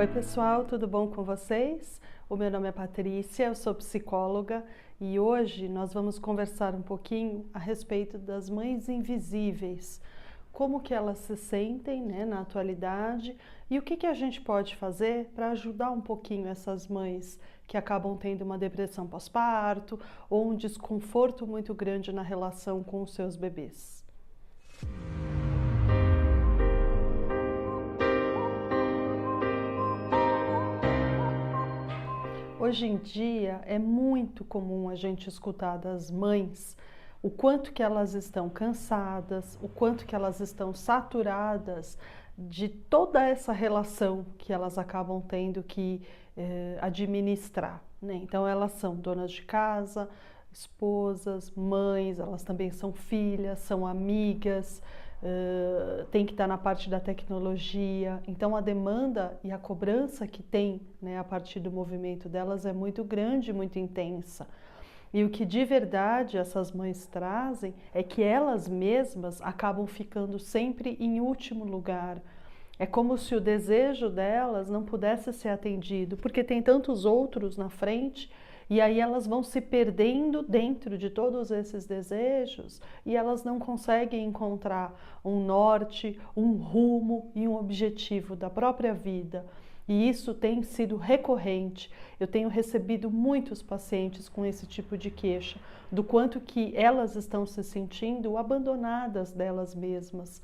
Oi pessoal, tudo bom com vocês? O meu nome é Patrícia, eu sou psicóloga e hoje nós vamos conversar um pouquinho a respeito das mães invisíveis, como que elas se sentem, né, na atualidade e o que que a gente pode fazer para ajudar um pouquinho essas mães que acabam tendo uma depressão pós-parto ou um desconforto muito grande na relação com os seus bebês. Hoje em dia é muito comum a gente escutar das mães o quanto que elas estão cansadas, o quanto que elas estão saturadas de toda essa relação que elas acabam tendo que administrar, né? Então elas são donas de casa, esposas, mães, elas também são filhas, são amigas, tem que estar na parte da tecnologia. Então a demanda e a cobrança que tem, né, a partir do movimento delas é muito grande, muito intensa. E o que de verdade essas mães trazem é que elas mesmas acabam ficando sempre em último lugar. É como se o desejo delas não pudesse ser atendido, porque tem tantos outros na frente, e aí elas vão se perdendo dentro de todos esses desejos e elas não conseguem encontrar um norte, um rumo e um objetivo da própria vida. E isso tem sido recorrente. Eu tenho recebido muitos pacientes com esse tipo de queixa, do quanto que elas estão se sentindo abandonadas delas mesmas.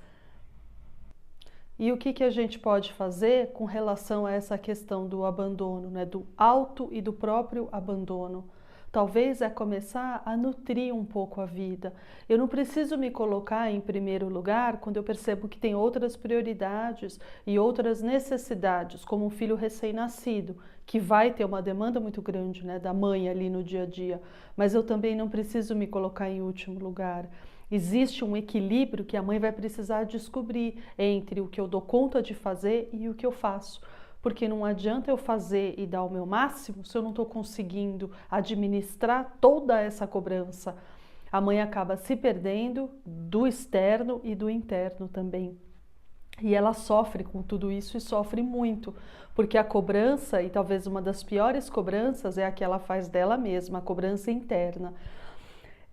E o que que a gente pode fazer com relação a essa questão do abandono, né? Do auto e do próprio abandono? Talvez é começar a nutrir um pouco a vida. Eu não preciso me colocar em primeiro lugar quando eu percebo que tem outras prioridades e outras necessidades, como um filho recém-nascido, que vai ter uma demanda muito grande, né, da mãe ali no dia a dia. Mas eu também não preciso me colocar em último lugar. Existe um equilíbrio que a mãe vai precisar descobrir entre o que eu dou conta de fazer e o que eu faço. Porque não adianta eu fazer e dar o meu máximo se eu não estou conseguindo administrar toda essa cobrança. A mãe acaba se perdendo do externo e do interno também. E ela sofre com tudo isso e sofre muito, porque a cobrança, e talvez uma das piores cobranças, é a que ela faz dela mesma, a cobrança interna.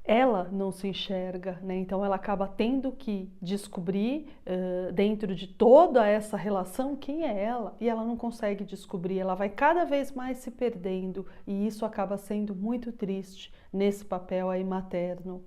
Ela não se enxerga, né? Então ela acaba tendo que descobrir dentro de toda essa relação quem é ela, e ela não consegue descobrir, ela vai cada vez mais se perdendo, e isso acaba sendo muito triste nesse papel aí materno.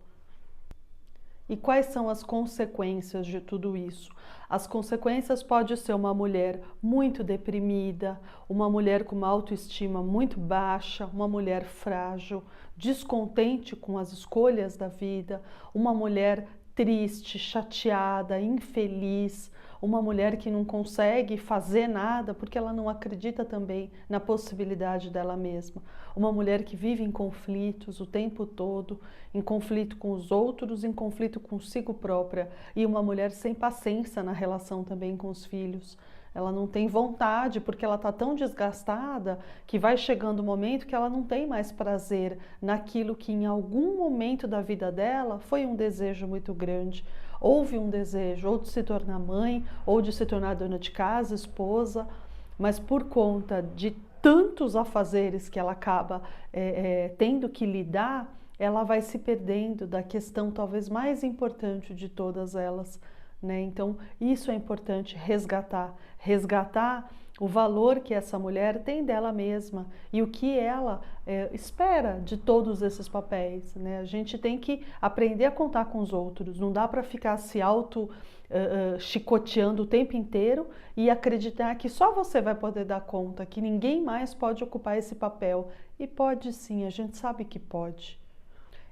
E quais são as consequências de tudo isso? As consequências pode ser uma mulher muito deprimida, uma mulher com uma autoestima muito baixa, uma mulher frágil, descontente com as escolhas da vida, uma mulher triste, chateada, infeliz, uma mulher que não consegue fazer nada porque ela não acredita também na possibilidade dela mesma. Uma mulher que vive em conflitos o tempo todo, em conflito com os outros, em conflito consigo própria, e uma mulher sem paciência na relação também com os filhos. Ela não tem vontade porque ela está tão desgastada que vai chegando o momento que ela não tem mais prazer naquilo que em algum momento da vida dela foi um desejo muito grande. Houve um desejo ou de se tornar mãe, ou de se tornar dona de casa, esposa, mas por conta de tantos afazeres que ela acaba tendo que lidar, ela vai se perdendo da questão talvez mais importante de todas elas, né? Então isso é importante resgatar o valor que essa mulher tem dela mesma e o que ela espera de todos esses papéis, né? A gente tem que aprender a contar com os outros, não dá para ficar se chicoteando o tempo inteiro e acreditar que só você vai poder dar conta, que ninguém mais pode ocupar esse papel. E pode sim, a gente sabe que pode.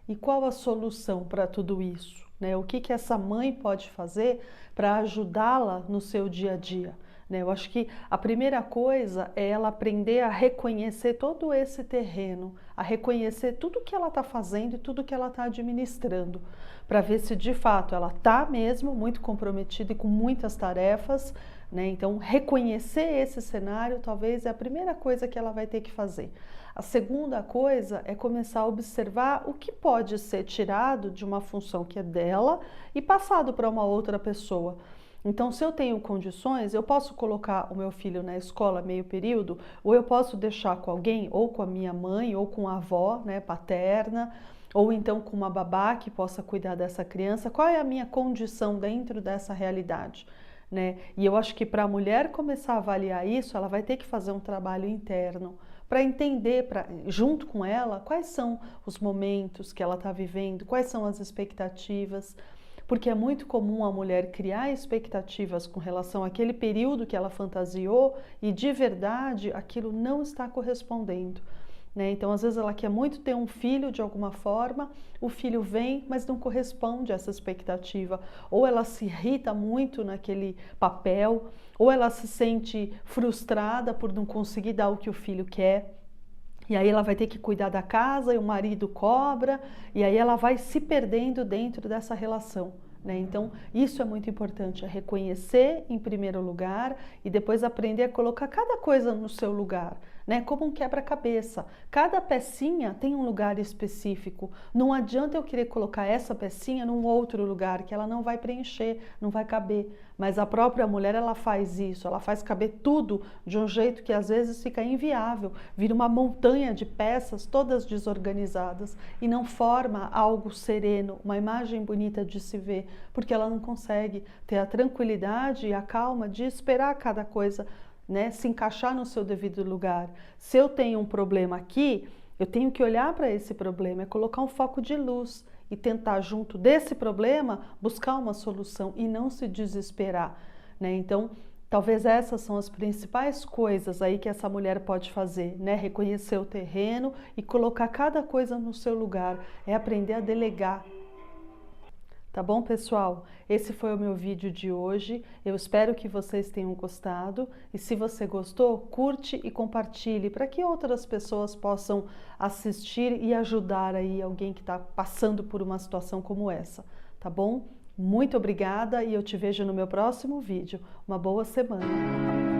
E qual a solução para tudo isso, né? O que que essa mãe pode fazer para ajudá-la no seu dia a dia? Eu acho que a primeira coisa é ela aprender a reconhecer todo esse terreno, a reconhecer tudo que ela está fazendo e tudo que ela está administrando, para ver se de fato ela está mesmo muito comprometida e com muitas tarefas, né? Então, reconhecer esse cenário talvez é a primeira coisa que ela vai ter que fazer. A segunda coisa é começar a observar o que pode ser tirado de uma função que é dela e passado para uma outra pessoa. Então, se eu tenho condições, eu posso colocar o meu filho na escola meio período, ou eu posso deixar com alguém, ou com a minha mãe, ou com a avó, né, paterna, ou então com uma babá que possa cuidar dessa criança. Qual é a minha condição dentro dessa realidade? Né? E eu acho que para a mulher começar a avaliar isso, ela vai ter que fazer um trabalho interno para entender, junto com ela, quais são os momentos que ela está vivendo, quais são as expectativas, porque é muito comum a mulher criar expectativas com relação àquele período que ela fantasiou e de verdade aquilo não está correspondendo. Né? Então, às vezes ela quer muito ter um filho de alguma forma, o filho vem, mas não corresponde a essa expectativa. Ou ela se irrita muito naquele papel, ou ela se sente frustrada por não conseguir dar o que o filho quer. E aí ela vai ter que cuidar da casa e o marido cobra, e aí ela vai se perdendo dentro dessa relação. Né? Então, isso é muito importante, é reconhecer em primeiro lugar e depois aprender a colocar cada coisa no seu lugar, né? Como um quebra-cabeça. Cada pecinha tem um lugar específico. Não adianta eu querer colocar essa pecinha num outro lugar que ela não vai preencher, não vai caber. Mas a própria mulher, ela faz isso, ela faz caber tudo de um jeito que às vezes fica inviável, vira uma montanha de peças todas desorganizadas e não forma algo sereno, uma imagem bonita de se ver, porque ela não consegue ter a tranquilidade e a calma de esperar cada coisa, né, se encaixar no seu devido lugar. Se eu tenho um problema aqui, eu tenho que olhar para esse problema, é colocar um foco de luz e tentar, junto desse problema, buscar uma solução e não se desesperar, né? Então, talvez essas são as principais coisas aí que essa mulher pode fazer, né? Reconhecer o terreno e colocar cada coisa no seu lugar, é aprender a delegar. Tá bom, pessoal? Esse foi o meu vídeo de hoje. Eu espero que vocês tenham gostado. E se você gostou, curte e compartilhe para que outras pessoas possam assistir e ajudar aí alguém que está passando por uma situação como essa. Tá bom? Muito obrigada e eu te vejo no meu próximo vídeo. Uma boa semana!